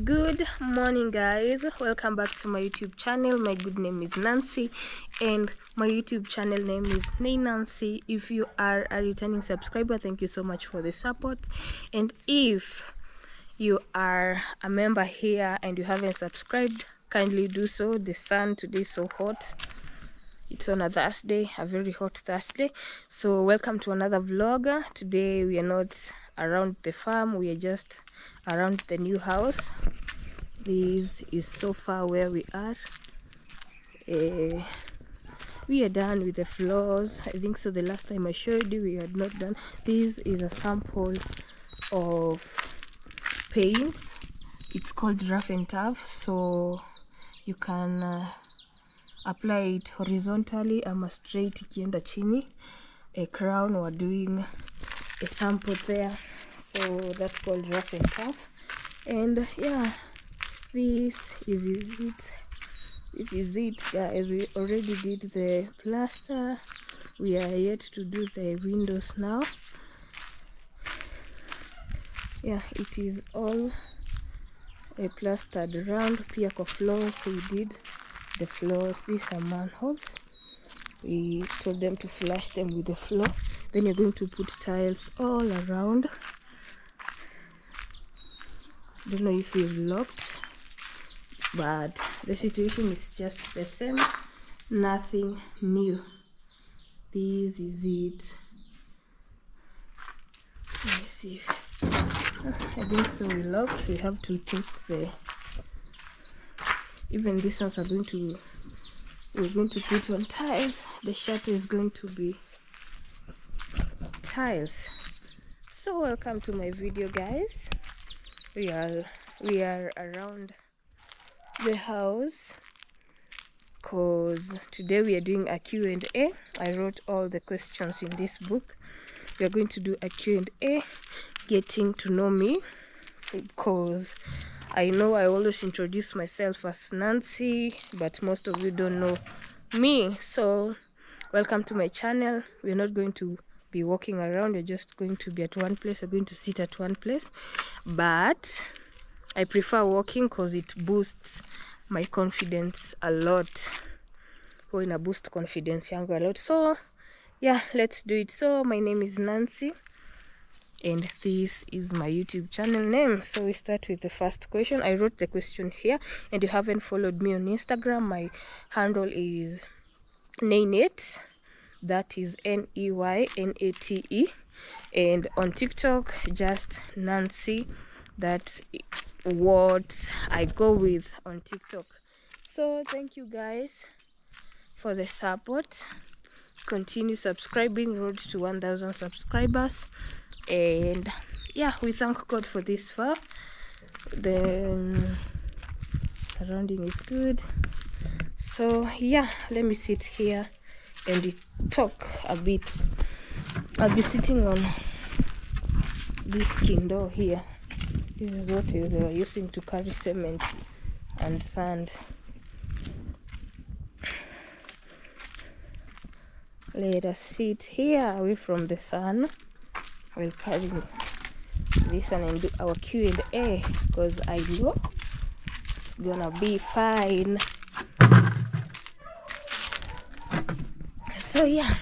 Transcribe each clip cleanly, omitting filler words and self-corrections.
Good morning, guys. Welcome back to my YouTube channel. My good name is Nancy and my YouTube channel name is Nay Nancy. If you are a returning subscriber, thank you so much for the support. And if you are a member here and you haven't subscribed, kindly do so. The sun today is so hot. It's on a Thursday, a very hot Thursday. So welcome to another vlog. Today we are not around the farm, we are just around the new house. This is so far where we are. We are done with the floors. I think so. The last time I showed you, we had not done. This is a sample of paint. It's called rough and tough, so you can apply it horizontally ama straight ikienda chini. A crown, we're doing a sample there, so that's called rough and tough. And yeah, this is it, guys. We already did the plaster. We are yet to do the windows now. Yeah, it is all a plastered around. Pia kwa floors, we did the floors. These are manholes. We told them to flush them with the floor. Then you're going to put tiles all around. Don't know if we've locked, but the situation is just the same, nothing new. This is it. Let me see. I think so. We locked. We have to take the. Even these ones are going to. We're going to put on tiles. The shutter is going to be tiles. So welcome to my video, guys. We are around the house because today we are doing a Q&A. I wrote all the questions in this book. We are going to do a Q&A, getting to know me, because I know I always introduce myself as Nancy, but most of you don't know me. So welcome to my channel. We're not going to be walking around. We're just going to be at one place. We're going to sit at one place, but I prefer walking because it boosts my confidence a lot. Going to boost confidence yangu a lot. So yeah, let's do it. So my name is Nancy and this is my YouTube channel name. So we start with the first question. I wrote the question here, and you haven't followed me on Instagram, my handle is Neynate. That is Neynate. And on TikTok, just Nancy. That's what I go with on TikTok. So thank you guys for the support. Continue subscribing. Road to 1,000 subscribers. And yeah, we thank God for this far. The surrounding is good. So yeah, let me sit here and talk a bit. I'll be sitting on this kindle here. This is what they were using to carry cement and sand. Let us sit here away from the sun. We'll carry this one and do our Q&A, because I know it's gonna be fine. So yeah,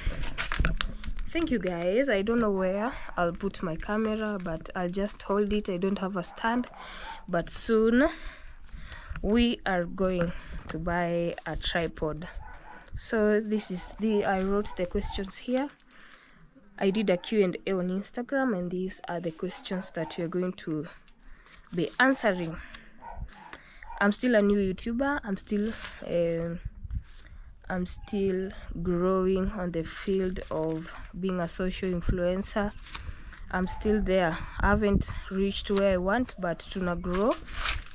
thank you guys. I don't know where I'll put my camera, but I'll just hold it. I don't have a stand, but soon we are going to buy a tripod. So this is I wrote the questions here. I did a Q&A on Instagram, and these are the questions that you're going to be answering. I'm still a new YouTuber. I'm still growing on the field of being a social influencer. I'm still there. I haven't reached where I want, but to grow.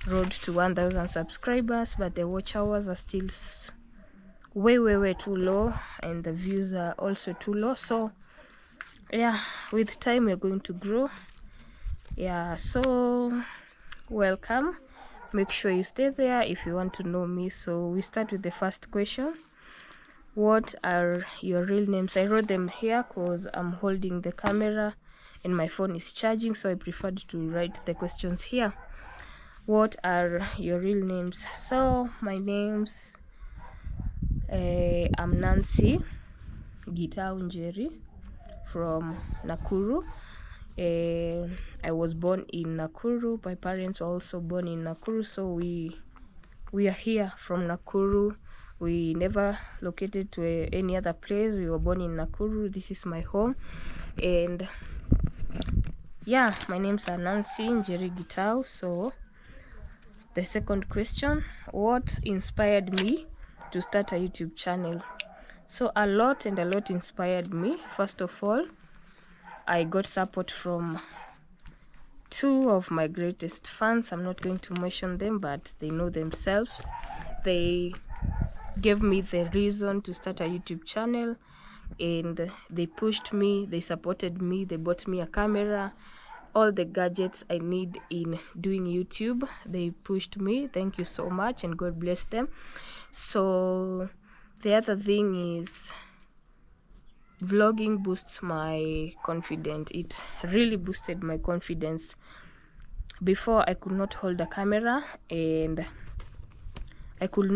Road to 1,000 subscribers, but the watch hours are still way too low, and the views are also too low. So yeah, with time we're going to grow. Yeah, so welcome. Make sure you stay there if you want to know me. So we start with the first question. What are your real names? I wrote them here because I'm holding the camera and my phone is charging, so I preferred to write the questions here. what are your real names? So my names, I'm Nancy Gitau Njeri from Nakuru. I was born in Nakuru. My parents were also born in Nakuru, so we are here from Nakuru. We never located to any other place. We were born in Nakuru. This is my home. And yeah, my name's Nancy Njeri Gitau. So the second question, what inspired me to start a YouTube channel? So a lot inspired me. First of all, I got support from two of my greatest fans. I'm not going to mention them, but they know themselves. They gave me the reason to start a YouTube channel, and they pushed me, they supported me, they bought me a camera, all the gadgets I need in doing YouTube. They pushed me. Thank you so much, and God bless them. So the other thing is, vlogging boosts my confidence. It really boosted my confidence. Before, I could not hold a camera, and I could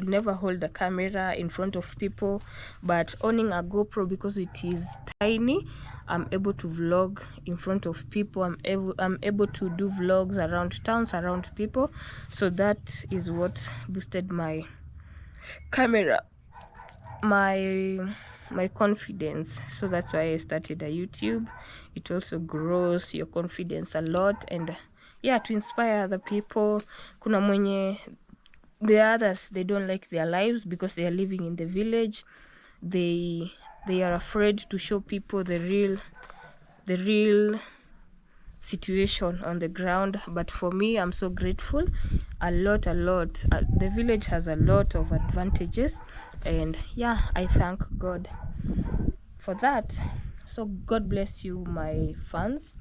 never hold a camera in front of people. But owning a GoPro, because it is tiny, I'm able to vlog in front of people. I'm able to do vlogs around towns, around people. So that is what boosted my camera, my confidence. So that's why I started a YouTube. It also grows your confidence a lot, and yeah, to inspire other people. Kuna mwenye, the others, they don't like their lives because they are living in the village. They are afraid to show people the real situation on the ground. But for me, I'm so grateful. A lot the village has a lot of advantages, and yeah, I thank God for that. So God bless you, my fans,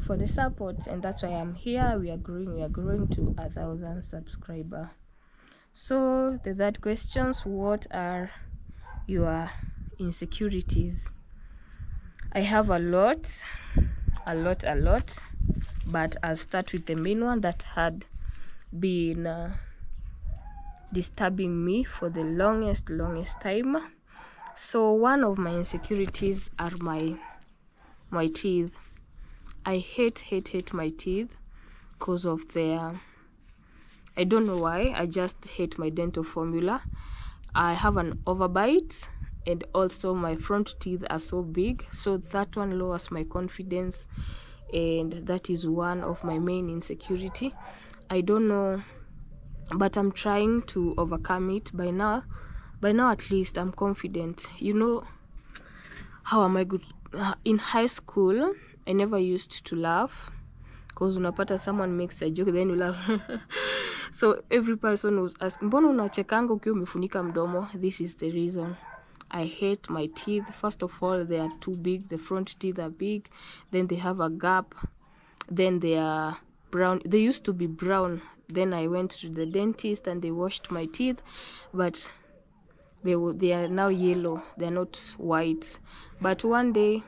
for the support, and that's why I'm here. We are growing to 1,000 subscribers. So the third questions, what are your insecurities? I have a lot, but I'll start with the main one that had been disturbing me for the longest time. So one of my insecurities are my teeth. I hate my teeth because of their, I don't know why, I just hate my dental formula. I have an overbite, and also my front teeth are so big, so that one lowers my confidence, and that is one of my main insecurity. I don't know, but I'm trying to overcome it. By now at least I'm confident. You know, how am I good? In high school, I never used to laugh, because unapata someone makes a joke, then you laugh. So every person was asking, mbona unachekanga ukiwa umefunika mdomo? This is the reason. I hate my teeth. First of all, they are too big. The front teeth are big, then they have a gap, then they are brown. They used to be brown, then I went to the dentist and they washed my teeth, but they are now yellow, they're not white. But one day,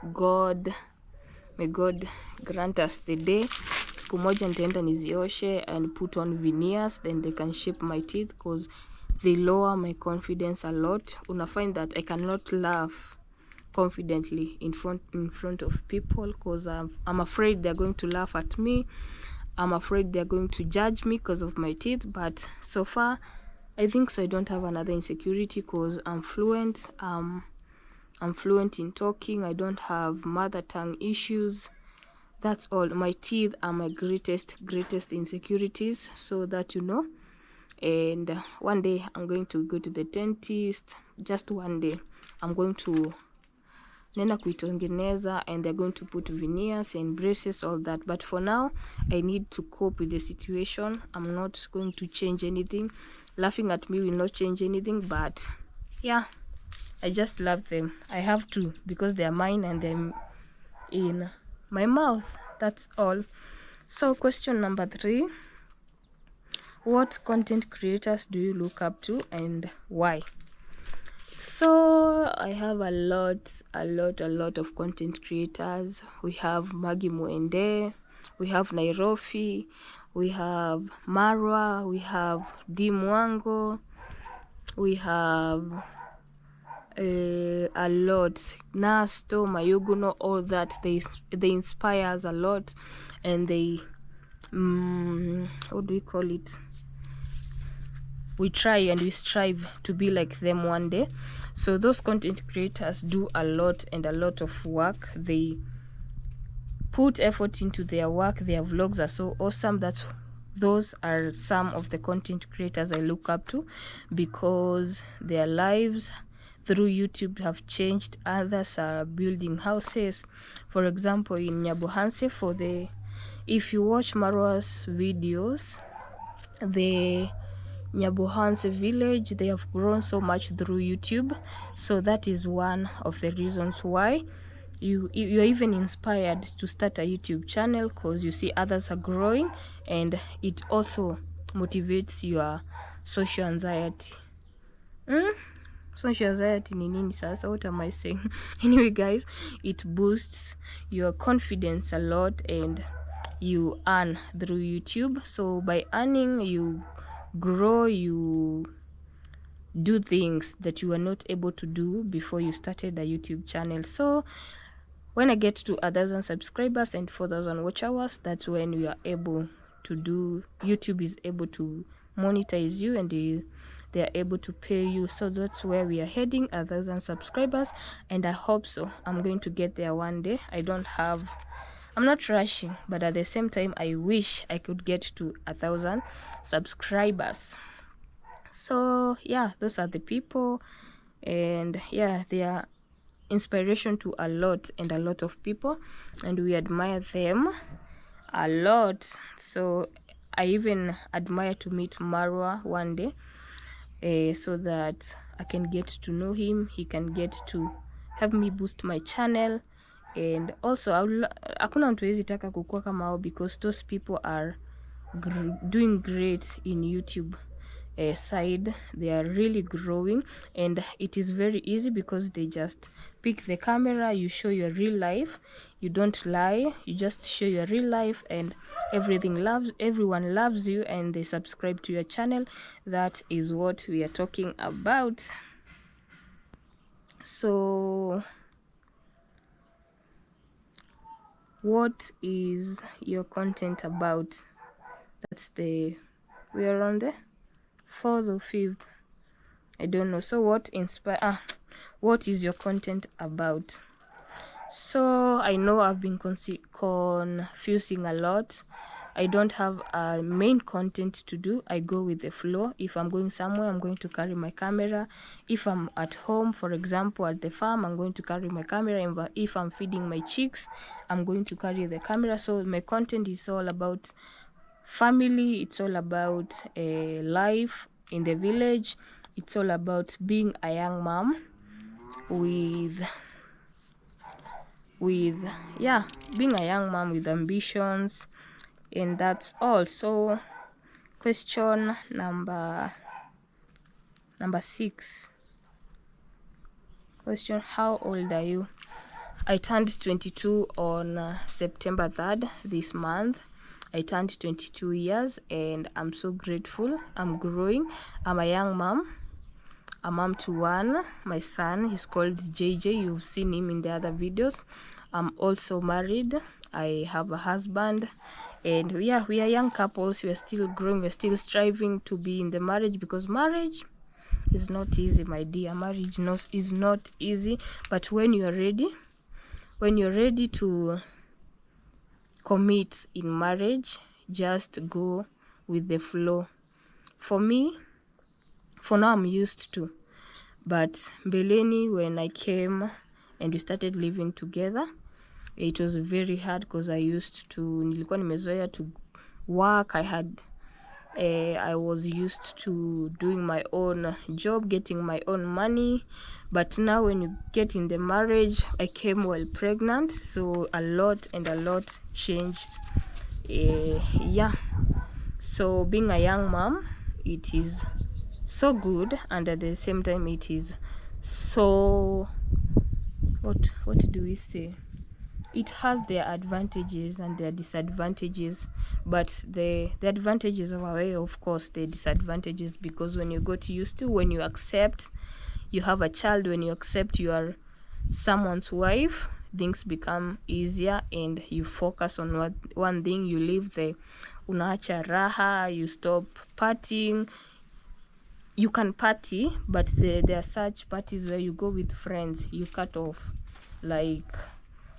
may God grant us the day, siku moja nitaenda nizioshe and put on veneers, then they can shape my teeth, because they lower my confidence a lot. Una find that I cannot laugh confidently in front of people, because I'm afraid they're going to laugh at me. I'm afraid they're going to judge me because of my teeth. But so far, I think so I don't have another insecurity, because I'm fluent. I'm fluent in talking. I don't have mother tongue issues. That's all. My teeth are my greatest insecurities, so that you know. And one day I'm going to go to the dentist. Just one day I'm going to nenda kuitengeneza, and they're going to put veneers and braces, all that. But for now, I need to cope with the situation. I'm not going to change anything. Laughing at me will not change anything, but yeah, I just love them. I have to, because they are mine and they're in my mouth. That's all. So question number 3, what content creators do you look up to and why? So I have a lot of content creators. We have Maggie Mwende, we have Nairobi, we have Marwa, we have D Mwango, we have a lot, Nasto, Mayuguno, all that. They inspire us a lot, and they what do we call it, we try and we strive to be like them one day. So those content creators do a lot and a lot of work. They put effort into their work. Their vlogs are so awesome. Those are some of the content creators I look up to, because their lives through YouTube have changed. Others are building houses. For example, in Nyabuhanse, if you watch Marwa's videos, the Nyabuhanse village, they have grown so much through YouTube. So that is one of the reasons why you're even inspired to start a YouTube channel, because you see others are growing, and it also motivates your social anxiety. Social anxiety ni nini sasa? What am I saying? Anyway guys, it boosts your confidence a lot, and you earn through YouTube. So by earning, you grow, you do things that you were not able to do before you started a YouTube channel. So when I get to 1,000 subscribers and 4,000 watch hours, that's when we are able to do, YouTube is able to monetize you, and they are able to pay you. So that's where we are heading, 1,000 subscribers, and I hope so. I'm going to get there one day. I'm not rushing, but at the same time, I wish I could get to 1,000 subscribers. So yeah, those are the people, and yeah, they are inspiration to a lot of people, and we admire them a lot. So I even admire to meet Marwa one day, so that I can get to know him. He can get to help me boost my channel, and also hakuna mtu hawezi taka kukua kama hao, because those people are doing great in YouTube side. They are really growing, and it is very easy because they just pick the camera, you show your real life, you don't lie, you just show your real life, and everyone loves you, and they subscribe to your channel. That is what we are talking about. So what is your content about? We are on the 4th or 5th, I don't know. So what is your content about? So I know I've been confusing a lot. I don't have a main content to do. I go with the flow. If I'm going somewhere, I'm going to carry my camera. If I'm at home, for example, at the farm, I'm going to carry my camera. If I'm feeding my chicks, I'm going to carry the camera. So my content is all about family. It's all about life in the village. It's all about being a young mom being a young mom with ambitions, and that's all. So question number 6. Question: how old are you? I turned 22 on September 3rd this month. I turned 22 years, and I'm so grateful. I'm growing. I'm a young mom. A mom to one. My son, he's called JJ. You've seen him in the other videos. I'm also married. I have a husband, and we are young couples. We are still growing. We're still striving to be in the marriage, because marriage is not easy, my dear. Marriage is not easy, but when you're ready to commit in marriage, just go with the flow. For now, I'm used to, but mbeleni, when I came and we started living together, it was very hard, because nilikuwa nimezoea to work. I was used to doing my own job, getting my own money. But now when you get in the marriage, I came while pregnant, so a lot changed. So being a young mom, it is so good, and at the same time it is So what do we say? It has their advantages and their disadvantages, but the advantages overweigh, of course, the disadvantages, because when you got used to, when you accept you have a child, when you accept you are someone's wife, things become easier and you focus on one thing. You leave the unaacha raha, you stop partying. You can party, but there are such parties where you go with friends, you cut off. Like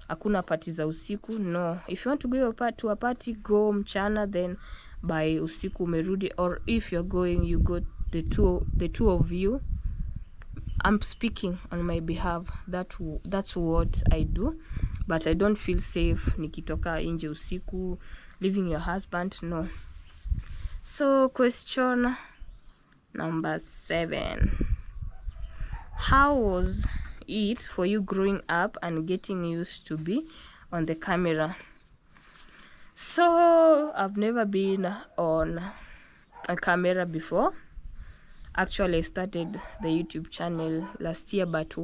hakuna party za usiku, no. If you want to go to a party, go mchana, then by usiku umerudi. Or if you're going, you go the two of you. I'm speaking on my behalf. That's what I do, but I don't feel safe nikitoka nje usiku leaving your husband, no. So question number 7. How was it for you growing up and getting used to be on the camera? So I've never been on a camera before. Actually, I started the YouTube channel last year, but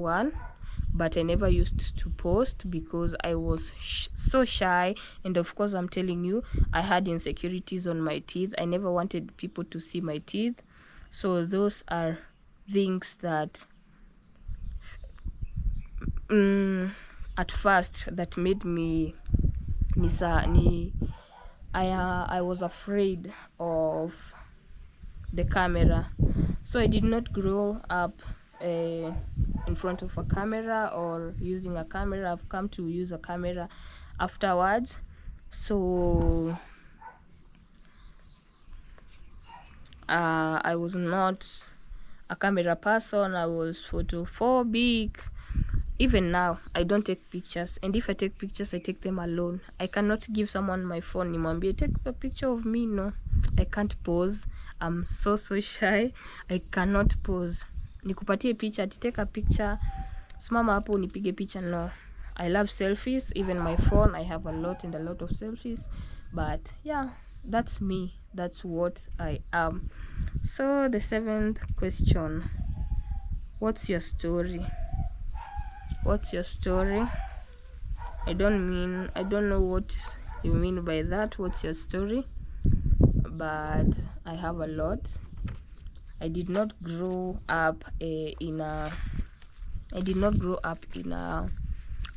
I never used to post because I was so shy. And of course, I'm telling you, I had insecurities on my teeth. I never wanted people to see my teeth. So those are things that at first that made me I was afraid of the camera. So I did not grow up in front of a camera or using a camera. I've come to use a camera afterwards. So I was not a camera person. I was photophobic. Even now, I don't take pictures, and if I take pictures, I take them alone. I cannot give someone my phone, nimwambie take a picture of me. No, I can't pose. I'm so shy. I cannot pose. Nikupatie picha, take a picture, simama hapo unipige picha. No, I love selfies. Even my phone, I have a lot of selfies. But yeah, that's me. That's what I am. So the 7th question: what's your story? What's your story? I don't know what you mean by that. What's your story? But I have a lot. I did not grow up in a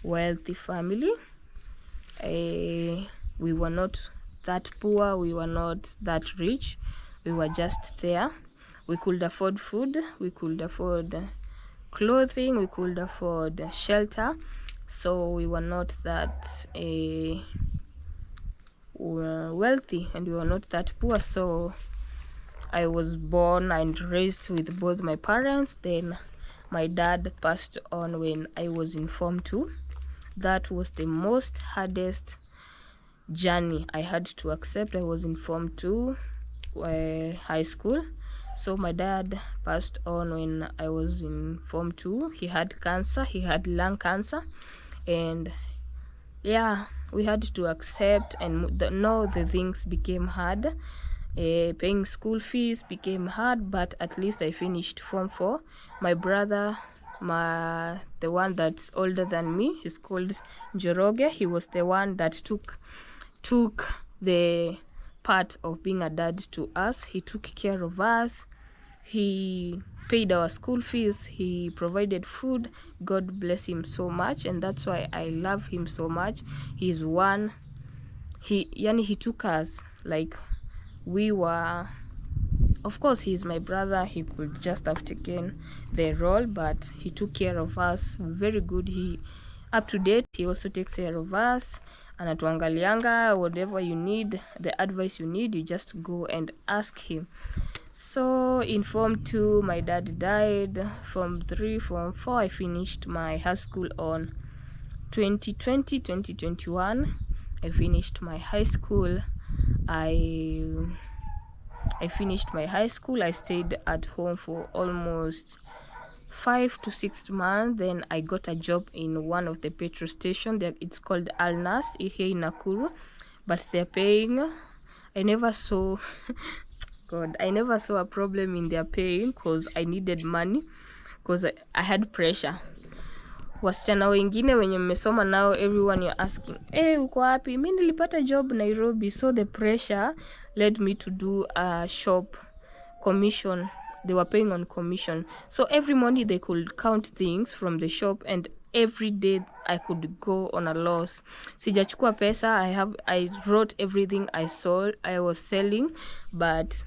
wealthy family. We were not that poor, we were not that rich. We were just there. We could afford food, we could afford clothing, we could afford shelter. So we were not that wealthy, and we were not that poor. So I was born and raised with both my parents. Then my dad passed on when I was in Form 2. That was the most hardest journey I had to accept. I was in Form 2 high school. So my dad passed on when I was in Form 2. He had cancer. He had lung cancer. And yeah, we had to accept, and now the things became hard. Paying school fees became hard, but at least I finished Form 4. My brother, the one that's older than me, he's called Njoroge. He was the one that took the part of being a dad to us. He took care of us. He paid our school fees. He provided food. God bless him so much, and that's why I love him so much. He's one. He took us like we were. Of course, he's my brother. He could just have taken the role, but he took care of us very good. He up to date. He also takes care of us. Anatuangalianga, whatever you need, the advice you need, you just go and ask him. So in Form 2, my dad died. Form 3, Form 4, I finished my high school on 2021. I finished my high school. I finished my high school. I stayed at home for almost 5 to 6 months. Then I got a job in one of the petrol stations. It's called Alnas here in Nakuru, but they're paying. I never saw a problem in their paying, because I needed money, because I had pressure. Wasichana wengine wenye mmesoma nao, everyone you're asking, uko wapi? Mimi nilipata job Nairobi. So the pressure led me to do a shop commission. They were paying on commission. So every morning they could count things from the shop, and every day I could go on a loss. Sijachukua pesa. I wrote everything I was selling, but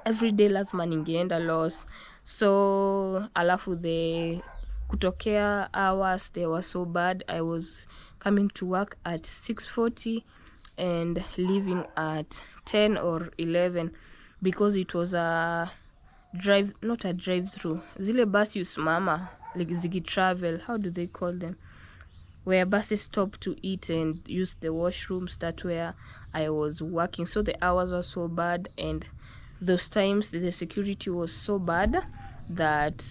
every day lazima ningeenda loss. So alafu the kutokea hours, they were so bad. I was coming to work at 6:40 and leaving at 10 or 11 because it was not a drive-through. Zile bus usimama, like zigi travel, how do they call them? Where buses stop to eat and use the washrooms. That's where I was working. So the hours were so bad, and those times the security was so bad that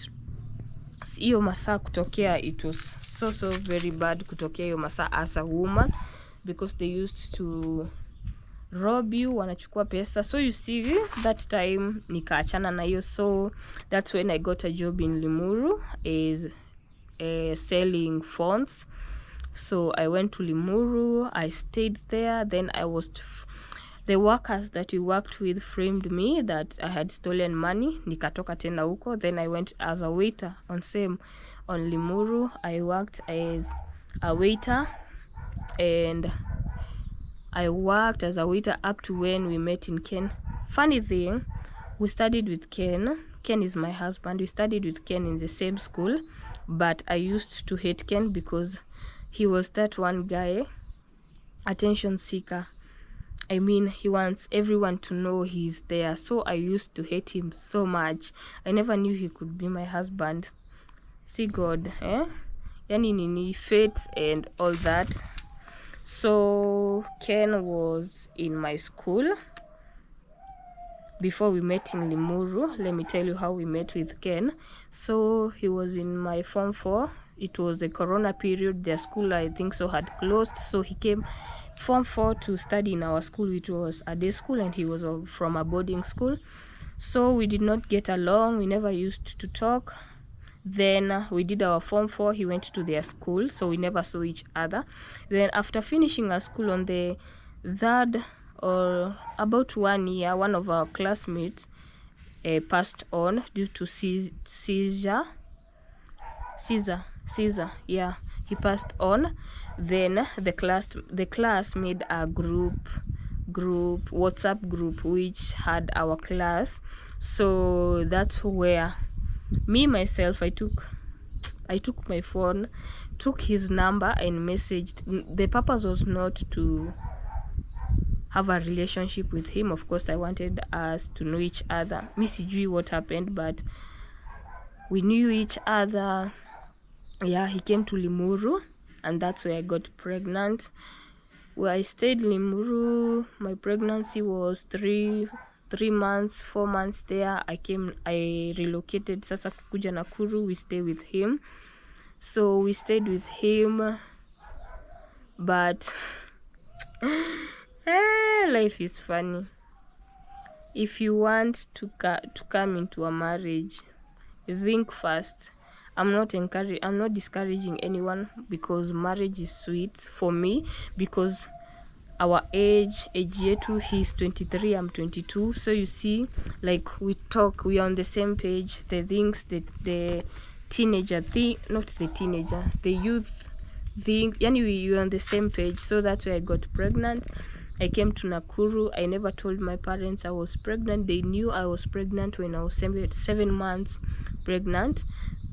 hiyo masaa kutokea, it was so very bad kutokea hiyo masaa as a woman, because they used to rob you, wanachukua pesa. So you see, that time nikaachana na hiyo. So that's when I got a job in Limuru is selling phones. So I went to Limuru, I stayed there. Then the workers that we worked with framed me that I had stolen money. Nikatoka tena huko. Then I went as a waiter on Limuru. I worked as a waiter, and I worked as a waiter up to when we met in Ken. Funny thing, we studied with Ken. Ken is my husband. We studied with Ken in the same school, but I used to hate Ken because he was that one guy, attention seeker. I mean, he wants everyone to know he's there. So I used to hate him so much. I never knew he could be my husband. See God, Yani nini, fate and all that. So Ken was in my school before we met in Limuru. Let me tell you how we met with Ken. So he was in my form 4. It was a corona period. Their school, I think so, had closed. So he came form 4 to study in our school, which was a day school, and he was from a boarding school. So we did not get along. We never used to talk. Then we did our form 4. He went to their school, so we never saw each other. Then after finishing our school, on the third or about 1 year, one of our classmates passed on due to seizure. Yeah, he passed on. Then the class made a group WhatsApp group which had our class. So that's where me myself, I took my phone, took his number and messaged. The purpose was not to have a relationship with him. Of course, I wanted us to know each other. Mi sijui what happened, but we knew each other. Yeah, he came to Limuru, and that's where I got pregnant. Where I stayed in Limuru, my pregnancy was 3 months, 4 months there. I relocated sasa kukuja Nakuru. We stay with him. So we stayed with him, but life is funny. If you want to come into a marriage, think first. I'm not discouraging anyone, because marriage is sweet for me, because our age yetu, he's 23, I'm 22. So you see, like, we are on the same page. The things that the teenager think, not the teenager, the youth think, yani we're on the same page. So that's why I got pregnant. I came to Nakuru. I never told my parents I was pregnant. They knew I was pregnant when I was 7 months pregnant.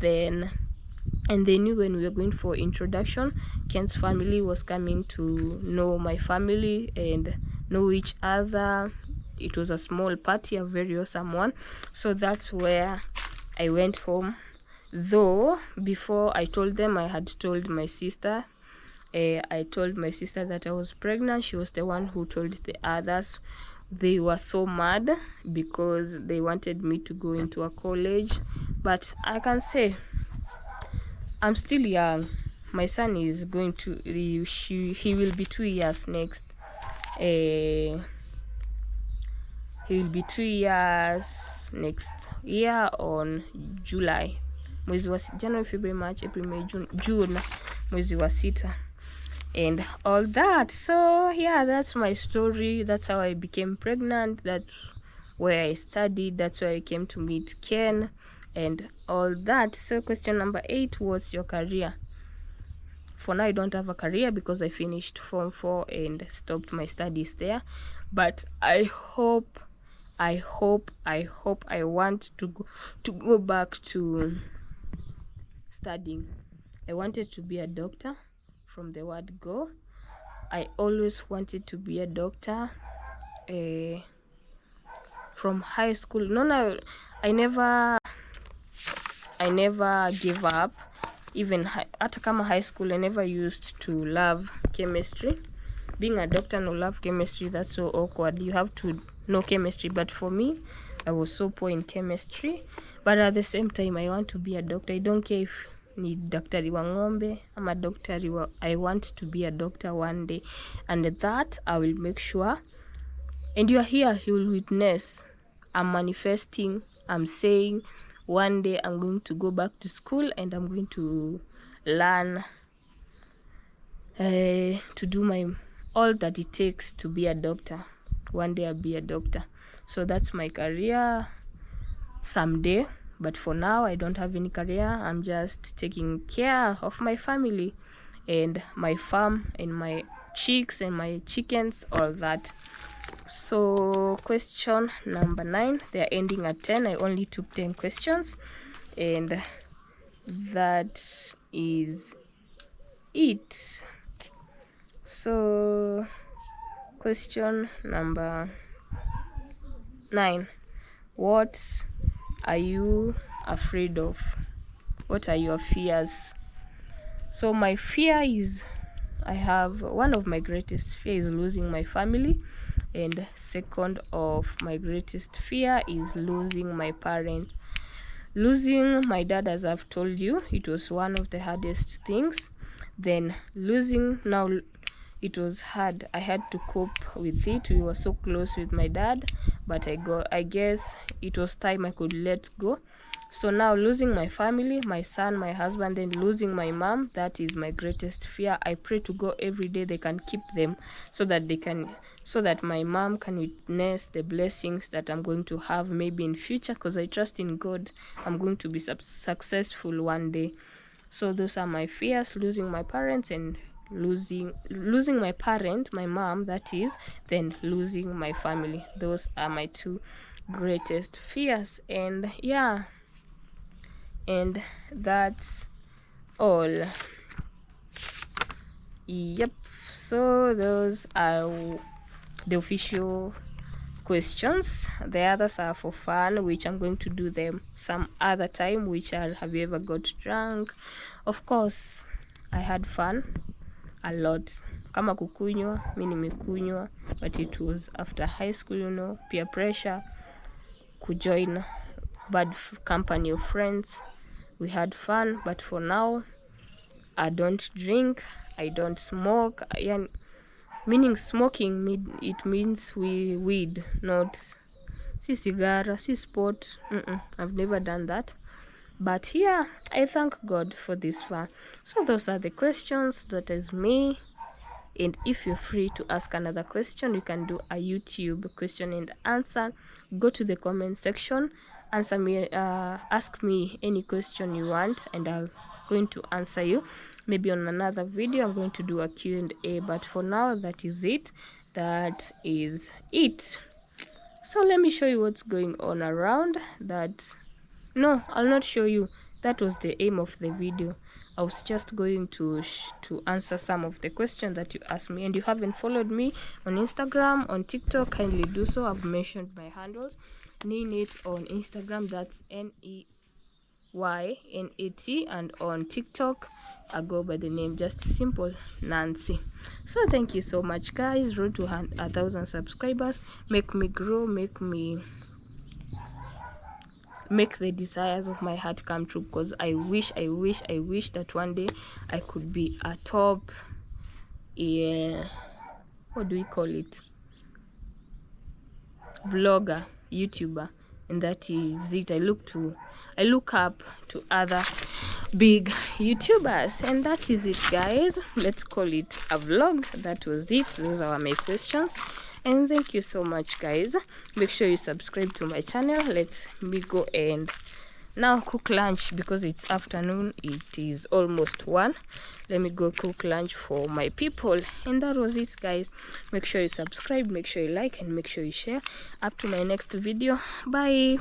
And they knew when we were going for introduction. Ken's family was coming to know my family and know each other. It was a small party, a very awesome one. So that's where I went home. Though before I told them, I had told my sister. I told my sister that I was pregnant. She was the one who told the others. They were so mad because they wanted me to go into a college. But I can say I'm still young. My son is going to, he will be 2 years next. He will be 2 years next year on July. mwezi wa January, February, March, April, May, June mwezi wa 6 and all that. So yeah, that's my story. That's how I became pregnant. That's where I studied. That's where I came to meet Ken and all that. So question number 8, what's your career? For now, I don't have a career because I finished Form 4 and stopped my studies there. But I want to go back to studying. I wanted to be a doctor from the word go. I always wanted to be a doctor from high school. No, I never gave up. Even hata kama high school, I never used to love chemistry. Being a doctor, no love chemistry, that's so awkward. You have to know chemistry. But for me, I was so poor in chemistry. But at the same time, I want to be a doctor. I don't care if ni daktari wa ng'ombe ama daktari wa, I want to be a doctor one day, and that I will make sure. And you are here, you will witness. I'm manifesting, I'm saying one day I'm going to go back to school and I'm going to learn to do my all that it takes to be a doctor. One day I'll be a doctor. So that's my career someday. But for now, I don't have any career. I'm just taking care of my family and my farm and my chicks and my chickens, all that. So question number 9, they're ending at 10. I only took 10 questions, and that is it. So question number 9, what are you afraid of? What are your fears? So my fear is, I have one of my greatest fear is losing my family, and second of my greatest fear is losing my parent. Losing my dad, as I've told you, it was one of the hardest things. Then losing, now it was hard. I had to cope with it. We were so close with my dad, but I guess it was time I could let go. So now losing my family, my son, my husband, then losing my mom, that is my greatest fear. I pray to God every day they can keep them so that my mom can witness the blessings that I'm going to have maybe in future, because I trust in God I'm going to be successful one day. So those are my fears, losing my parents and losing my parent, my mom, that is, then losing my family. Those are my two greatest fears. And yeah, and that's all. Yep, so those are the official questions. The others are for fun, which I'm going to do them some other time, which are, have you ever got drunk? Of course, I had fun a lot. Kama kukunywa, mi nimekunywa, but it was after high school, you know, peer pressure, kujoin bad company of friends. We had fun, but for now, I don't drink, I don't smoke. Meaning smoking, it means weed, not si cigara, si sport. I've never done that. But yeah, I thank God for this fun. So those are the questions. That is me. And if you're free to ask another question, you can do a YouTube question and answer. Go to the comment section, answer me, ask me any question you want, and I'll going to answer you. Maybe on another video I'm going to do a Q&A, but for now, that is it. That is it. So let me show you what's going on around. No, I'll not show you. That was the aim of the video. I was just going to answer some of the questions that you asked me. And you haven't followed me on Instagram, on TikTok, kindly do so. I've mentioned my handles. Neynat on Instagram, that's NEYNAT, and on TikTok I go by the name just simple Nancy. So thank you so much, guys. Road to 1,000 subscribers. Make me grow, make the desires of my heart come true, because I wish that one day I could be a top, what do we call it, vlogger, YouTuber, and that is it. I look up to other big YouTubers, and that is it, guys. Let's call it a vlog. That was it. Those are my questions, and thank you so much, guys. Make sure you subscribe to my channel. Let me go and now cook lunch because it's afternoon. It is almost 1. Let me go cook lunch for my people, and that was it, guys. Make sure you subscribe, make sure you like, and make sure you share. Up to my next video. Bye.